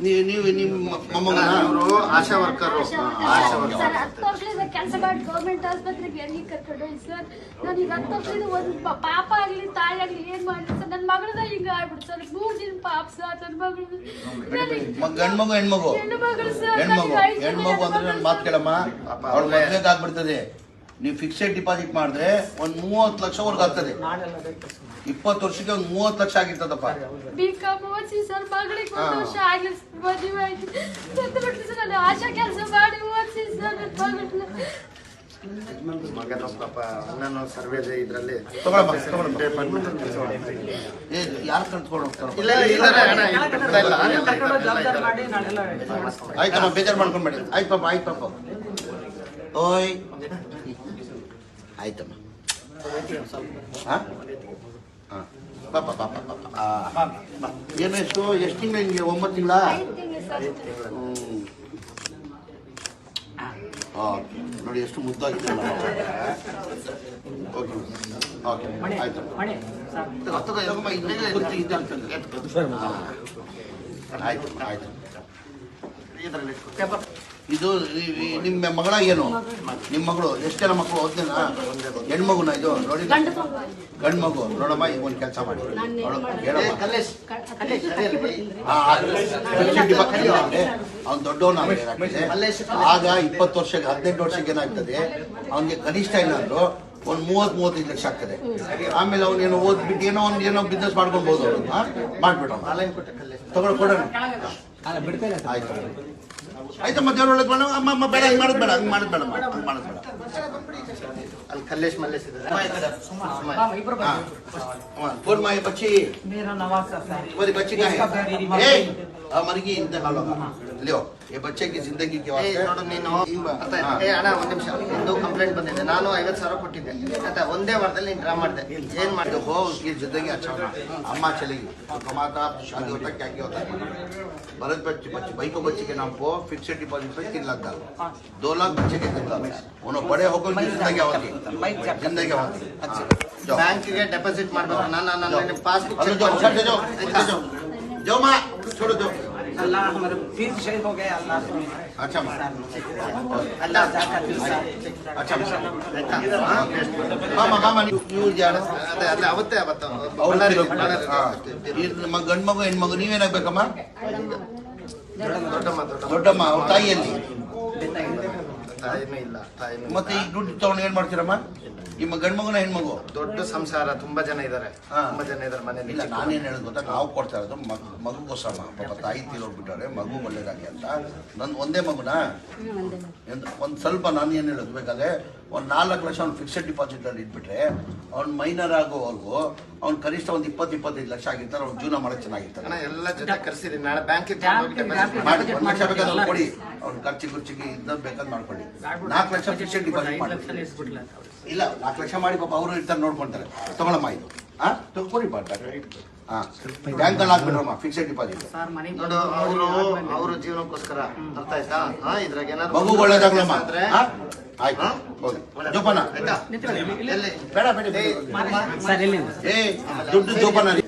ನೀವು ನಿಮ್ಮ ಮೊಮ್ಮಗನ ಅವರು ಆಶಾ ವರ್ಕರ್ ಕೆಲಸ ಮಾಡಿ ಗೌರ್ಮೆಂಟ್ ಆಸ್ಪತ್ರೆಗೆ ಎಲ್ಲಿ ಕರ್ಕೊಂಡು ಹೋಗಿ ಸರ್. ನನಗೆ 10 ವರ್ಷದಿಂದ ಒಂದು ಪಾಪ ಆಗ್ಲಿ ತಾಯಿ ಆಗ್ಲಿ ಏನ್ ಮಾಡ್ಲಿ ಸರ್. ನನ್ನ ಮಗಳದ ಹಿಂಗ ಆಗ್ಬಿಡ್ತು ಸರ್. 3 ದಿನ ಪಾಪ ಸರ್ ನನ್ನ ಮಗಳು. ಗಂಡ್ಮಗು ಹೆಣ್ಮಗು? ಹೆಣ್ಮಗಳು ಸರ್. ಹೆಣ್ಮಗು ಅಂದ್ರೆ ನನ್ನ ಮಾತು ಕೇಳಮ್ಮ, ಅವ್ಳ ಮದ್ವೆಗೆ ಆಗ್ಬಿಡ್ತದೆ. ನೀವು ಫಿಕ್ಸೆಡ್ ಡಿಪಾಸಿಟ್ ಮಾಡಿದ್ರೆ ಒಂದು 30 ಲಕ್ಷವರೆಗೂ ಆಗ್ತದೆ. 20 ವರ್ಷಕ್ಕೆ ಒಂದು 30 ಲಕ್ಷ ಆಗಿರ್ತದಪ್ಪ. ಬಿಕಾಮ್ ಓದಿಸಿ ಸರ್, ಮಗಳಿಗೆ 1 ವರ್ಷ ಆಗ್ಲಿ ಮದುವೆ ಆಯ್ತು. ನಾನು ಆಶಾ ಕೆಲಸ ಮಾಡಿ ಓದಿಸಿ ಸರ್ ನನ್ನ ಮಗನ ಪಾಪ ನಾನು ಸರ್ವೆ ಇದ್ರಲ್ಲಿ ಯಾರು ಕಲ್ತ್ಕೊಂಡು ಹೋಗ್ತಾರೆ? ಆಯ್ತಮ್ಮ, ಬೇಜಾರು ಮಾಡ್ಕೊಂಡ್ಬೇಡಿ. ಆಯ್ತು ಪಾಪ, ಆಯ್ತು ಪಾಪ. ಓಯ್ ಆಯ್ತಮ್ಮ. ಹಾಂ ಹಾಂ ಪಾಪ ಪಾಪ ಪಾಪ. ಏನು ಎಷ್ಟು ತಿಂಗಳು ನಿಮಗೆ? 9 ತಿಂಗಳ? ಓಕೆ, ನೋಡಿ ಎಷ್ಟು ಮುದ್ದಾಗಿದೆ. ಓಕೆ ಓಕೆ ಆಯ್ತು. ಆಯ್ತು ಆಯ್ತು. ಇದು ನಿಮ್ಮ ಮಗಳ ಏನು? ನಿಮ್ಮ ಮಗಳು ಎಷ್ಟು ಜನ ಮಕ್ಕಳು? ಓದ್ತೇನಾ? ಹೆಣ್ಮಗುನ ಇದು? ನೋಡಿ ಗಂಡು ಮಗು ನೋಡಮ್ಮ. ಈಗ ಒಂದು ಕೆಲಸ ಮಾಡಿ, ಅವ್ನು ದೊಡ್ಡವನಾಗಿದೆ. ಆಗ 20 ವರ್ಷಕ್ಕೆ 18 ವರ್ಷಕ್ಕೆ ಏನಾಗ್ತದೆ, ಅವನಿಗೆ ಕನಿಷ್ಠ ಏನಾದ್ರು ಒಂದು 30-35 ಲಕ್ಷ ಆಗ್ತದೆ. ಆಮೇಲೆ ಅವನೇನೋ ಓದ್ಬಿಟ್ಟು ಏನೋ ಬಿಸ್ನೆಸ್ ಮಾಡ್ಕೊಳ್ಬೋದು. ಮಾಡ್ಬಿಡೋಣ, ಕೊಡೋಣ. ಆಯ್ತು ಆಯ್ತಮ್ಮ, ದೇವ್ರ ಒಳಗೆ ಬೇಡ. ಅಮ್ಮ ಬೇಡ, ಹಂಗೆ ಮಾಡೋದು ಬೇಡ, ಹಂಗೆ ಮಾಡೋದು ಬೇಡ, ಹಂಗೆ ಮಾಡೋದು ಬೇಡ. ಅಲ್ಲಿ ಕಲ್ಲೇಶ್ ಮಲ್ಲೇಶ್ फोन माए बच्ची मेरा नवाज सर तुम्हारी बच्ची का है? मर गई इंतकाल होगा। लो ये बच्चे की जिंदगी के वास्ते ನೋಡು ನೀನು ಅಣ್ಣ ಒಂದು ನಿಮಿಷ, ಒಂದು ಕಂಪ್ಲೇಂಟ್ ಬಂದಿದೆ. ನಾನು 50,000 ಕೊಟ್ಟಿದ್ದೆ ಆಯ್ತಾ, ಒಂದೇ ವಾರದಲ್ಲಿ ನೀನು ಡ್ರಾ ಮಾಡಿದೆ. ಏನ್ ಮಾಡಿದೆ? हो उसकी जिंदगी अच्छा होना। अम्मा चलेगी तो कमाता, शादी होता, क्या क्या होता है। भरत बच्चे भाई को बच्चे के नाम को फिक्सेड डिपॉजिट पे 3 लाख डालो, 2 लाख बच्चे के 3 लाख। उन्होंने बड़े होकर जिंदगी होती, जिंदगी होती। अच्छा ಬ್ಯಾಂಕಿಗೆ ಡೆಪಾಸಿಟ್ ಮಾಡಬೇಕು. ನಾನು ಪಾಸ್ಬುಕ್ जाओ माँ, छोड़ो जाओ। अल्लाह हमारे फिर शहीद हो गए। अल्लाह अच्छा माँ, ಅಲ್ಲ अच्छा मामा मामा ನೀವು ಯಾರು? ಅದೇ ಅದೇ ಅವತ್ತೇ ಅವತ್ತು ಗಂಡು ಮಗು ಹೆಣ್ಮಗು ನೀವೇನಾಗ್ಬೇಕಮ್ಮ? ದೊಡ್ಡಮ್ಮ ದೊಡ್ಡಮ್ಮ. ಅವ್ರ ತಾಯಿಯಲ್ಲಿ ತಾಯಿನೂ ಇಲ್ಲ, ತಾಯಿನೂ ಮತ್ತೆ ಈಗ ದುಡ್ಡು ತಗೊಂಡು ಏನ್ ಮಾಡ್ತೀರಮ್ಮ? ನಿಮ್ಮ ಗಂಡು ಮಗುನ ಹೆಣ್ಮಗು? ದೊಡ್ಡ ಸಂಸಾರ, ತುಂಬಾ ಜನ ಇದ್ದಾರೆ, ತುಂಬಾ ಜನ ಇದ್ದಾರೆ ಮನೇಲಿ. ಇಲ್ಲ, ನಾನೇನು ಹೇಳೋದು ಗೊತ್ತಾ, ನಾವು ಕೊಡ್ತಾ ಇರೋದು ಮಗುಗೋಸ್ಕರ. ಪಾಪ ತಾಯಿ ತೀರೋಗ್ಬಿಟ್ಟಾರೆ, ಮಗು ಒಳ್ಳೇದಾಗಿ ಅಂತ. ನನ್ನ ಒಂದೇ ಮಗುನಾ? ಒಂದು ಸ್ವಲ್ಪ ನಾನು ಏನು ಹೇಳೋದು, ಬೇಕಾದ್ರೆ ಒಂದು 4 ಲಕ್ಷ ಅವ್ನು ಫಿಕ್ಸೆಡ್ ಡಿಪಾಸಿಟ್ ಅಲ್ಲಿ ಇಟ್ಬಿಟ್ರೆ, ಅವ್ನು ಮೈನರ್ ಆಗೋವರೆಗೂ ಅವ್ನು ಕನಿಷ್ಠ ಒಂದು 20-25 ಲಕ್ಷ ಆಗಿರ್ತಾರೆ. ಅವ್ನು ಜೀವನ ಮಾಡೋದು ಚೆನ್ನಾಗಿರ್ತಾನೆ. ಎಲ್ಲ ಜೊತೆ ಕರ್ಸಿದೀನಿ, ನಾಳೆ ಬ್ಯಾಂಕಿಗೆ ಮಾಡಿ 1 ಲಕ್ಷ ಬೇಕಾದ್ರೆ ಕೊಡಿ, ಅವ್ನು ಖರ್ಚಿಗೆ ಇದ್ದದ್ದು ಬೇಕಾದ್ರೆ ಮಾಡ್ಕೊಳ್ಳಿ. 4 ಲಕ್ಷ ಫಿಕ್ಸೆಡ್ ಡಿಪಾಸಿಟ್ ಮಾಡಿ. ಇಲ್ಲ, 4 ಲಕ್ಷ ಮಾಡಿ ಪಾಪ ಅವರು ಇರ್ತಾರೆ, ನೋಡ್ಕೊಂತಾರೆ. ತಗೊಳಮ್ಮ ಇದು. ಕೊಡಿ ಬ್ಯಾಂಕಲ್ಲಿ ಹಾಕ್ಬಿಡ್ರಮ್ಮ ಫಿಕ್ಸೆಡ್ ಡಿಪಾಸಿಟ್. ನೋಡು, ಅವರು ಜೀವನಕ್ಕೋಸ್ಕರ, ಅರ್ಥ ಆಯ್ತಾ? ಇದ್ರಾಗ ಏನಾದ್ರು ಮಗು ಒಳ್ಳೇದಾಗ್ಲಮ್ಮ. ಆಯ್ತು ಹೋಗಿ ಜೋಪಾನ. ಬೇಡ ಬೇಡ, ಏ ದುಡ್ಡು ಜೋಪಾನ ರೀ.